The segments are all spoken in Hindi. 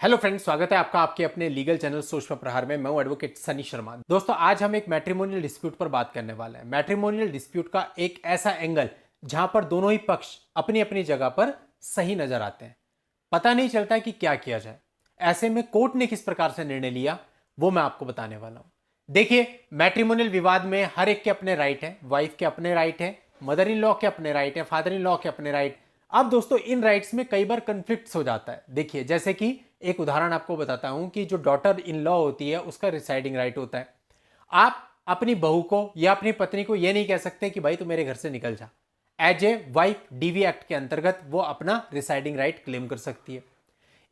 हेलो फ्रेंड्स, स्वागत है आपका आपके अपने लीगल चैनल सोच पर प्रहार में। मैं हूं एडवोकेट सनी शर्मा। दोस्तों, आज हम एक मैट्रिमोनियल डिस्प्यूट पर बात करने वाले हैं। मैट्रिमोनियल डिस्प्यूट का एक ऐसा एंगल जहां पर दोनों ही पक्ष अपनी अपनी जगह पर सही नजर आते हैं, पता नहीं चलता कि क्या किया जाए। ऐसे में कोर्ट ने किस प्रकार से निर्णय लिया वो मैं आपको बताने वाला हूं। देखिए, मैट्रिमोनियल विवाद में हर एक के अपने राइट है। वाइफ के अपने राइट है, मदर इन लॉ के अपने राइट है, फादर इन लॉ के अपने राइट। अब दोस्तों, इन राइट्स में कई बार कंफ्लिक्ट्स हो जाता है। देखिए, जैसे कि एक उदाहरण आपको बताता हूं कि जो डॉटर इन लॉ होती है उसका रिसाइडिंग राइट होता है। आप अपनी बहू को या अपनी पत्नी को यह नहीं कह सकते कि भाई तू मेरे घर से निकल जा। As a wife DV act के अंतर्गत वो अपना रिसाइडिंग राइट क्लेम कर सकती है।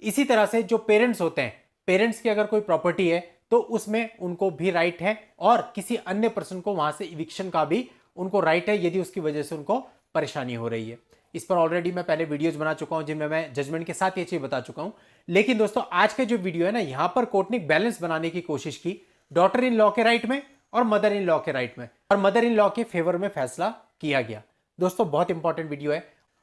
इसी तरह से जो पेरेंट्स होते हैं, पेरेंट्स की अगर कोई प्रॉपर्टी है तो उसमें उनको भी राइट है, और किसी अन्य पर्सन को वहां से इविक्शन का भी उनको राइट है यदि उसकी वजह से उनको परेशानी हो रही है। इस पर ऑलरेडी मैं पहले वीडियोज बना चुका हूं जिनमें मैं जजमेंट के साथ ये चीज बता चुका हूं। लेकिन दोस्तों, आज का जो वीडियो है ना, यहां पर कोर्ट ने बैलेंस बनाने की कोशिश की डॉटर इन लॉ के राइट में और मदर इन लॉ के राइट में, और मदर इन लॉ के फेवर में फैसला किया गया। दोस्तों, बहुत इंपॉर्टेंट वीडियो है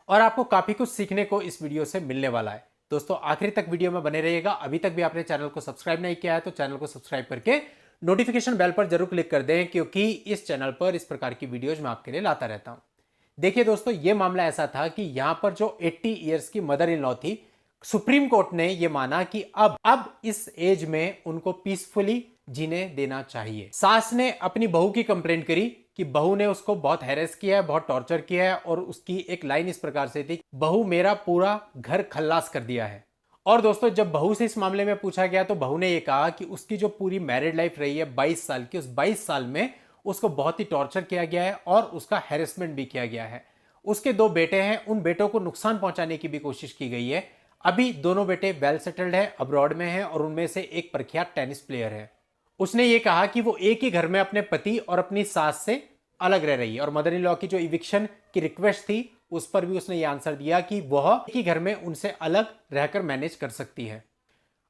और आपको काफी कुछ सीखने को इस वीडियो से मिलने वाला है। दोस्तों, आखिर तक वीडियो में बने रहिएगा। अभी तक भी आपने चैनल को सब्सक्राइब नहीं किया है तो चैनल को सब्सक्राइब करके नोटिफिकेशन बेल पर जरूर क्लिक कर दें, क्योंकि इस चैनल पर इस प्रकार की वीडियोज मैं आपके लिए लाता रहता हूं। देखिए दोस्तों, यह मामला ऐसा था कि यहां पर जो 80 इयर्स की मदर इन लॉ थी, सुप्रीम कोर्ट ने यह माना कि अब इस एज में उनको पीसफुली जीने देना चाहिए। सास ने अपनी बहू की कंप्लेंट करी कि बहू ने उसको बहुत हैरेस किया है, बहुत टॉर्चर किया है, और उसकी एक लाइन इस प्रकार से थी, बहू मेरा पूरा घर खल्लास कर दिया है। और दोस्तों, जब बहू से इस मामले में पूछा गया तो बहू ने यह कहा कि उसकी जो पूरी मैरिड लाइफ रही है 22 साल की, उस 22 साल में उसको बहुत ही टॉर्चर किया गया है और उसका हैरेसमेंट भी किया गया है। उसके 2 बेटे हैं, उन बेटों को नुकसान पहुंचाने की भी कोशिश की गई है। अभी दोनों बेटे वेल सेटल्ड है, अब्रॉड में हैं, और उनमें से एक प्रख्यात टेनिस प्लेयर है। उसने ये कहा कि वो एक ही घर में अपने पति और अपनी सास से अलग रह रही है, और मदर इन लॉ की जो इविक्शन की रिक्वेस्ट थी उस पर भी उसने ये आंसर दिया कि वह एक ही घर में उनसे अलग रहकर मैनेज कर सकती है।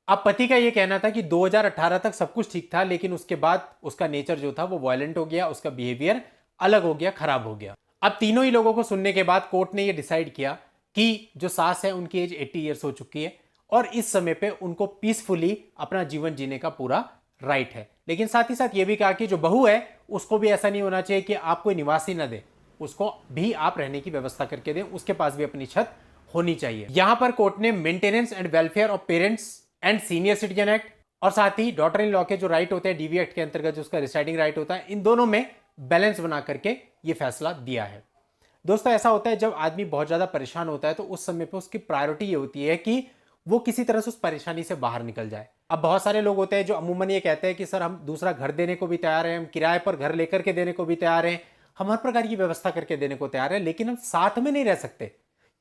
अब पति का यह कहना था कि 2018 तक सब कुछ ठीक था, लेकिन उसके बाद उसका नेचर जो था वो वायलेंट हो गया, उसका बिहेवियर अलग हो गया, खराब हो गया। अब तीनों ही लोगों को सुनने के बाद कोर्ट ने यह डिसाइड किया कि जो सास है उनकी एज 80 ईयर्स हो चुकी है, और इस समय पे उनको पीसफुली अपना जीवन जीने का पूरा राइट है। लेकिन साथ ही साथ यह भी कहा कि जो बहू है उसको भी ऐसा नहीं होना चाहिए कि आप कोई निवासी न दे, उसको भी आप रहने की व्यवस्था करके दें, उसके पास भी अपनी छत होनी चाहिए। यहां पर कोर्ट ने maintenance and welfare of parents and senior citizen act, और साथ ही डॉटर इन लॉ के जो राइट होते हैं डीवी एक्ट के अंतर्गत जो उसका रिसाइडिंग राइट होता है, इन दोनों में बैलेंस बना करके ये फैसला दिया है। दोस्तों, ऐसा होता है जब आदमी बहुत ज्यादा परेशान होता है तो उस समय पे उसकी प्रायोरिटी ये होती है कि वो किसी तरह से उस परेशानी से बाहर निकल जाए। अब बहुत सारे लोग होते हैं जो अमूमन ये कहते हैं कि सर हम दूसरा घर देने को भी तैयार हैं, हम किराए पर घर लेकर के देने को भी तैयार हैं, हम हर प्रकार की व्यवस्था करके देने को तैयार हैं, लेकिन हम साथ में नहीं रह सकते,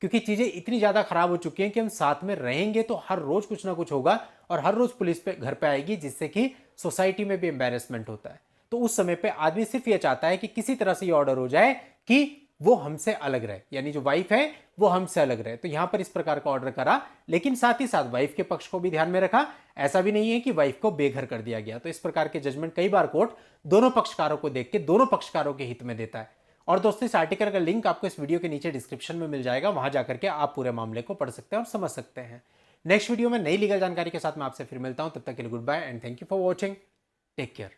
क्योंकि चीजें इतनी ज्यादा खराब हो चुकी हैं कि हम साथ में रहेंगे तो हर रोज कुछ ना कुछ होगा, और हर रोज पुलिस पे घर पे आएगी, जिससे कि सोसाइटी में भी एम्बेरसमेंट होता है। तो उस समय पे आदमी सिर्फ ये चाहता है कि किसी तरह से ये ऑर्डर हो जाए कि वो हमसे अलग रहे, यानी जो वाइफ है वो हमसे अलग रहे। तो यहां पर इस प्रकार का ऑर्डर करा, लेकिन साथ ही साथ वाइफ के पक्ष को भी ध्यान में रखा। ऐसा भी नहीं है कि वाइफ को बेघर कर दिया गया। तो इस प्रकार के जजमेंट कई बार कोर्ट दोनों पक्षकारों को देख के दोनों पक्षकारों के हित में देता है। और दोस्तों, इस आर्टिकल का लिंक आपको इस वीडियो के नीचे डिस्क्रिप्शन में मिल जाएगा, वहां जाकर के आप पूरे मामले को पढ़ सकते हैं और समझ सकते हैं। नेक्स्ट वीडियो में नई लीगल जानकारी के साथ मैं आपसे फिर मिलता हूं। तब तक के लिए goodbye and thank you for watching. Take care.